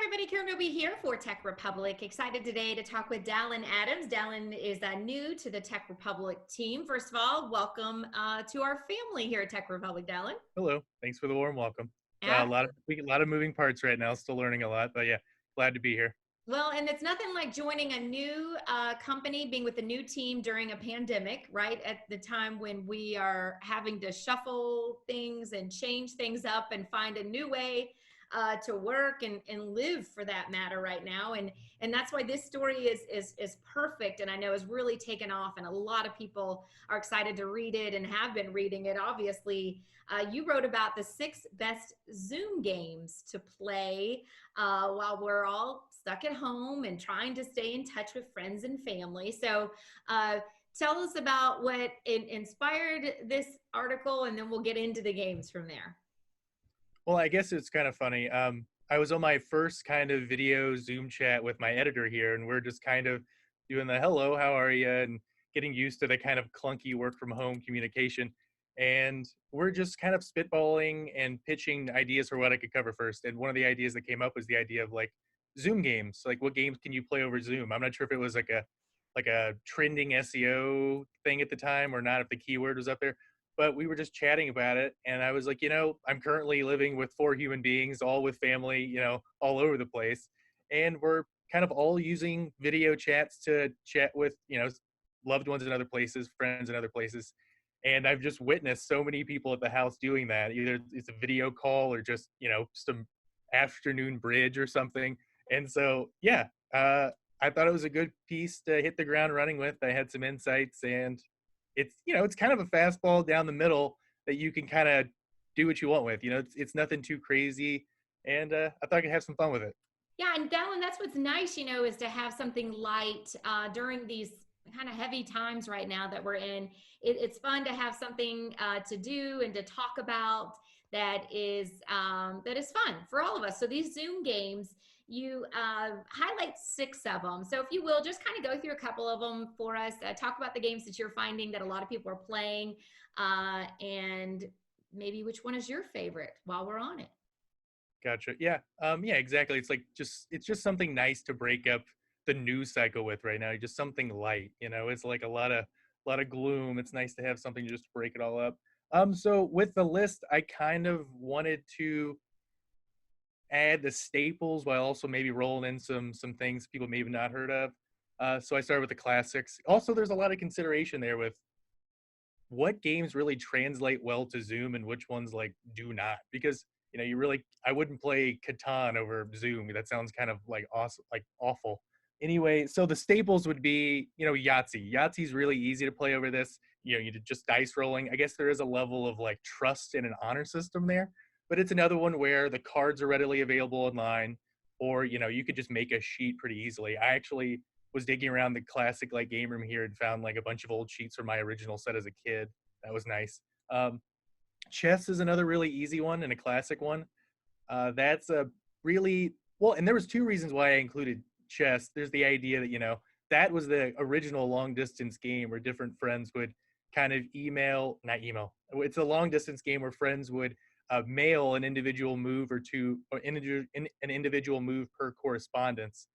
everybody, Karen Noby here for Tech Republic. Excited today to talk with Dallin Adams. Dallin is new to the Tech Republic team. First of all, welcome to our family here at Tech Republic, Dallin. Hello. Thanks for the warm welcome. A Absolutely. lot of moving parts right now. Still learning a lot, but yeah, glad to be here. Well, and it's nothing like joining a new company, being with a new team during a pandemic, right? At the time when we are having to shuffle things and change things up and find a new way to work and live for that matter right now. And that's why this story is perfect, and I know is really taken off, and a lot of people are excited to read it and have been reading it. Obviously, you wrote about the 6 best Zoom games to play while we're all stuck at home and trying to stay in touch with friends and family. So tell us about what inspired this article, and then we'll get into the games from there. Well, I guess it's kind of funny. I was on my first kind of video Zoom chat with my editor here, and we're just kind of doing the hello, how are you, and getting used to the kind of clunky work from home communication. And we're just kind of spitballing and pitching ideas for what I could cover first. And one of the ideas that came up was the idea of like Zoom games. Like, what games can you play over Zoom? I'm not sure if it was like a trending SEO thing at the time or not, if the keyword was up there, but we were just chatting about it. And I was like, I'm currently living with 4 human beings, all with family, all over the place. And we're kind of all using video chats to chat with, loved ones in other places, friends in other places. And I've just witnessed so many people at the house doing that. Either it's a video call or just, some afternoon bridge or something. And so, yeah, I thought it was a good piece to hit the ground running with. I had some insights, and it's kind of a fastball down the middle that you can kind of do what you want with. It's nothing too crazy, and I thought I could have some fun with it. Yeah, and Dallin, that's what's nice, is to have something light during these kind of heavy times right now that we're in. It's fun to have something to do and to talk about that is fun for all of us. So these Zoom games, you highlight 6 of them. So if you will, just kind of go through a couple of them for us. Talk about the games that you're finding that a lot of people are playing, and maybe which one is your favorite while we're on it. Gotcha. Yeah. Yeah, exactly. It's just something nice to break up the news cycle with right now. Just something light, it's like a lot of gloom. It's nice to have something just to break it all up. So with the list, I kind of wanted to add the staples while also maybe rolling in some things people maybe not heard of. So I started with the classics. Also, there's a lot of consideration there with what games really translate well to Zoom and which ones like do not, because I wouldn't play Catan over Zoom. That sounds kind of like awesome, like awful. Anyway, so the staples would be, Yahtzee. Yahtzee's really easy to play over this. You just dice rolling. I guess there is a level of like trust and an honor system there, but it's another one where the cards are readily available online, or you could just make a sheet pretty easily. I actually was digging around the classic like game room here and found like a bunch of old sheets from my original set as a kid. That was nice. Chess is another really easy one and a classic one. That's a really well, and there was 2 reasons why I included chess. There's the idea that that was the original long distance game where different friends would kind of not email. It's a long distance game where friends would mail an individual move or two, or an individual move per correspondence,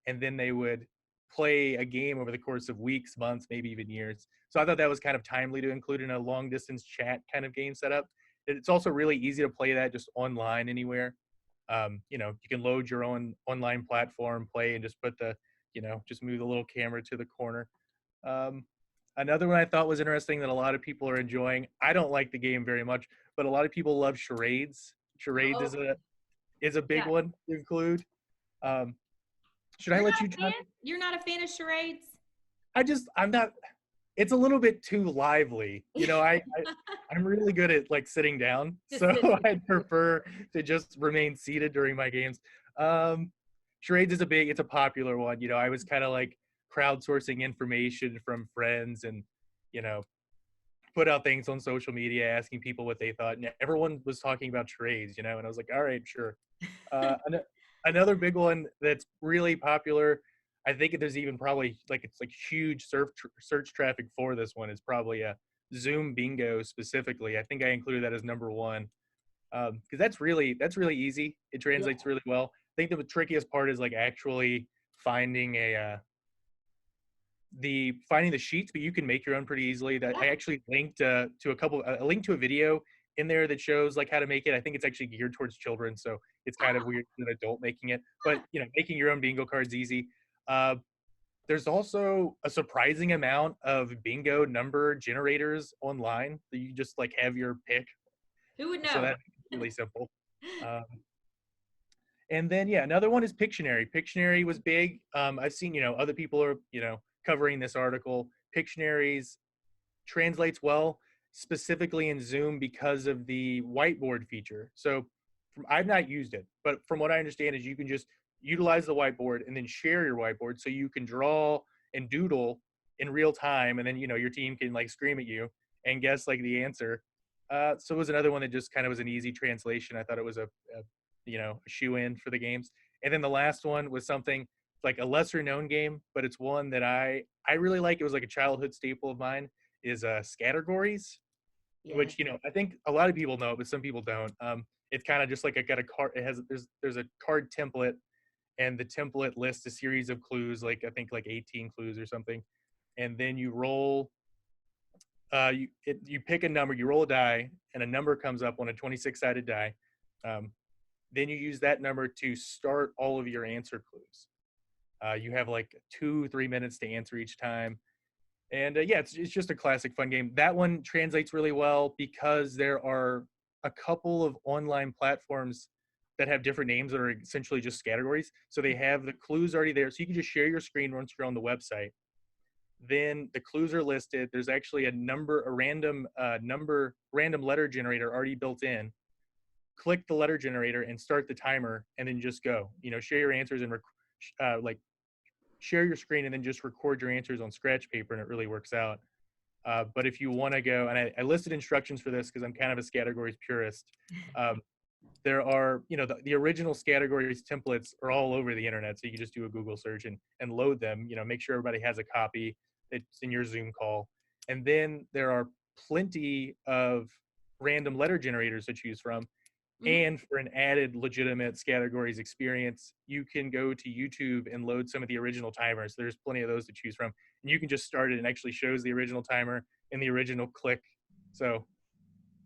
and then they would play a game over the course of weeks, months, maybe even years. So I thought that was kind of timely to include in a long distance chat kind of game setup. It's also really easy to play that just online anywhere. You can load your own online platform, play, and just put just move the little camera to the corner. Um, Another one I thought was interesting that a lot of people are enjoying. I don't like the game very much, but a lot of people love charades. Charades Oh, is a big yeah. one to include. Um, should I You're let not you a fan? talk? You're not a fan of charades? I'm not. It's a little bit too lively. I'm really good at like sitting down, Just so sitting. I'd prefer to just remain seated during my games. Um, Charades is it's a popular one. I was kind of like crowdsourcing information from friends and you know put out things on social media asking people what they thought, and everyone was talking about charades. And I was like, all right, sure. Another big one that's really popular, I think there's even probably like it's like huge search traffic for this one, is probably a Zoom bingo specifically. I think I included that as number one because that's really easy. It Yeah. translates really well. think the trickiest part is like actually finding finding the sheets, but you can make your own pretty easily. That Yeah. I actually linked to a link to a video in there that shows like how to make it. I think it's actually geared towards children, so it's kind of Ah, weird as an adult making it. But making your own bingo cards easy. Uh, there's also a surprising amount of bingo number generators online that you just like have your pick. who would So know? that's really simple. Um, and then yeah, another one is Pictionary. Pictionary was big. I've seen other people are covering this article. Pictionary's translates well, specifically in Zoom because of the whiteboard feature. So I've not used it, but from what I understand is you can just utilize the whiteboard and then share your whiteboard so you can draw and doodle in real time, and then your team can like scream at you and guess like the answer. So it was another one that just kind of was an easy translation. I thought it was a shoe in for the games. And then the last one was something like a lesser known game, but it's one that I really like. It was like a childhood staple of mine is Scattergories, Yes. which I think a lot of people know, but some people don't. It's kind of just like got a card. It has there's a card template, and the template lists a series of clues, like I think like 18 clues or something, and then you roll. You pick a number, you roll a die, and a number comes up on a 26-sided die. Then you use that number to start all of your answer clues. You have like 2-3 minutes to answer each time. And yeah, it's just a classic fun game. That one translates really well because there are a couple of online platforms that have different names that are essentially just categories. So they have the clues already there. So you can just share your screen once you're on the website. Then the clues are listed. There's actually a random random letter generator already built in. Click the letter generator and start the timer, and then just go. Share your answers and like share your screen and then just record your answers on scratch paper, and it really works out. But if you want to go, and I listed instructions for this because I'm kind of a categories purist. Um, there are, the original categories templates are all over the internet, so you can just do a Google search and load them. Make sure everybody has a copy that's in your Zoom call, and then there are plenty of random letter generators to choose from. Mhm. And for an added legitimate categories experience, you can go to YouTube and load some of the original timers. There's plenty of those to choose from. And you can just start it and actually shows the original timer and the original click. So I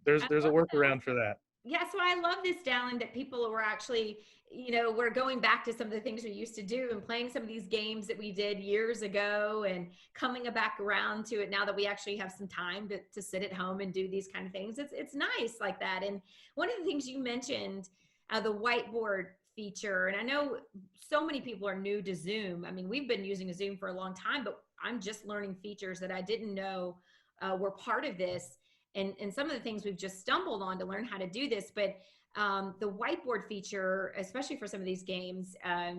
there's a love that. workaround for that. Yes, what I love this, Dallin, that people were actually, we're going back to some of the things we used to do and playing some of these games that we did years ago and coming back around to it now that we actually have some time to sit at home and do these kind of things. It's nice like that. And one of the things you mentioned, the whiteboard feature, and I know so many people are new to Zoom. I mean, we've been using Zoom for a long time, but I'm just learning features that I didn't know were part of this, and some of the things we've just stumbled on to learn how to do this. But the whiteboard feature, especially for some of these games,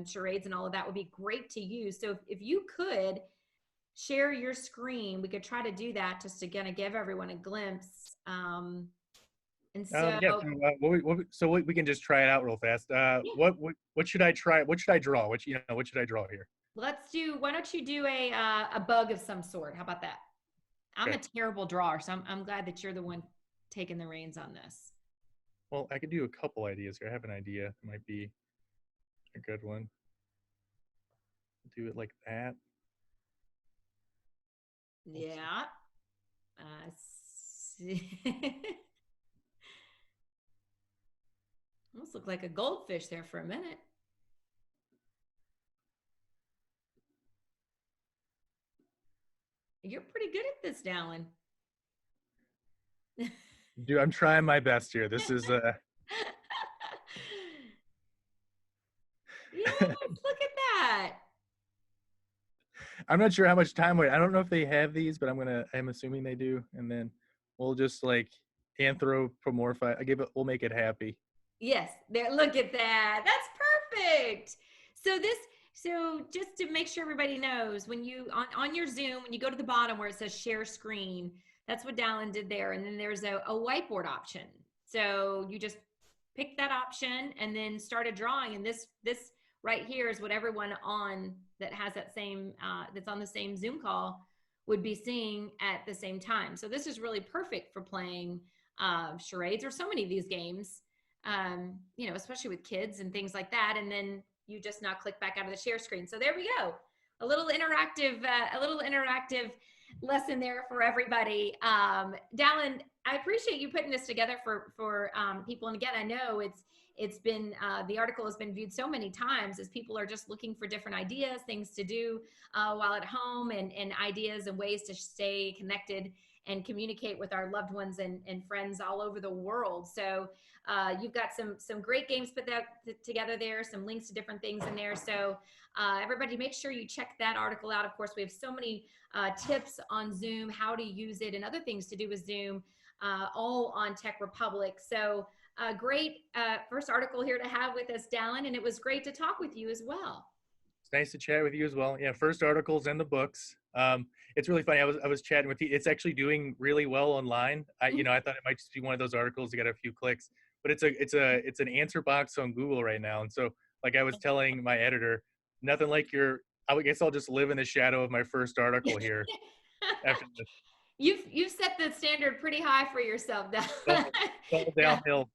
charades and all of that, would be great to use. So if you could share your screen, we could try to do that just to kind of give everyone a glimpse. And so Yeah. So we can just try it out real fast. yeah, What should I try? What should I draw? What should I draw here? let's do, why don't you do a bug of some sort? How about that? I'm Okay. a terrible drawer, so I'm glad that you're the one taking the reins on this. Well, I could do a couple ideas here. I have an idea. It might be a good one. Do it like that. Let's see. Yeah. See. Almost looked like a goldfish there for a minute. You're pretty good at this, Dallin. Dude, I'm trying my best here. This is Yes, look at that. I'm not sure how much time I don't know if they have these, but I'm assuming they do. And then we'll just like anthropomorphize. We'll make it happy. Yes, there, look at that. That's perfect. So this, so just to make sure everybody knows, when you on your Zoom, when you go to the bottom where it says share screen, that's what Dallin did there. And then there's a whiteboard option. So you just pick that option and then start a drawing. And this right here is what everyone on that has that same that's on the same Zoom call would be seeing at the same time. So this is really perfect for playing charades or so many of these games you know, especially with kids and things like that. And then you just not click back out of the share screen. So there we go. A little interactive lesson there for everybody. Dallin, I appreciate you putting this together for people. And again, I know it's been the article has been viewed so many times as people are just looking for different ideas, things to do while at home, and ideas and ways to stay connected and communicate with our loved ones and friends all over the world. So you've got some great games put that together there, some links to different things in there. So everybody, make sure you check that article out. Of course, we have so many tips on Zoom, how to use it, and other things to do with Zoom, all on Tech Republic. So great first article here to have with us, Dallin, and it was great to talk with you as well. It's nice to chat with you as well. Yeah, first articles and the books. It's really funny. I was chatting with you. It's actually doing really well online. I thought it might just be one of those articles to get a few clicks, but it's an answer box on Google right now. And so, like I was telling my editor, nothing like I guess I'll just live in the shadow of my first article here after this. You've set the standard pretty high for yourself, Dallin. All downhill.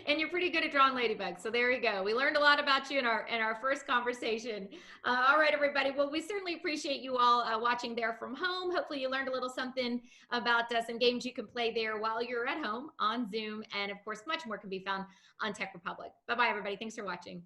And you're pretty good at drawing ladybugs. So there you go. We learned a lot about you in our first conversation. All right, everybody. Well, we certainly appreciate you all watching there from home. Hopefully you learned a little something about some games you can play there while you're at home on Zoom. And of course, much more can be found on Tech Republic. Bye-bye, everybody. Thanks for watching.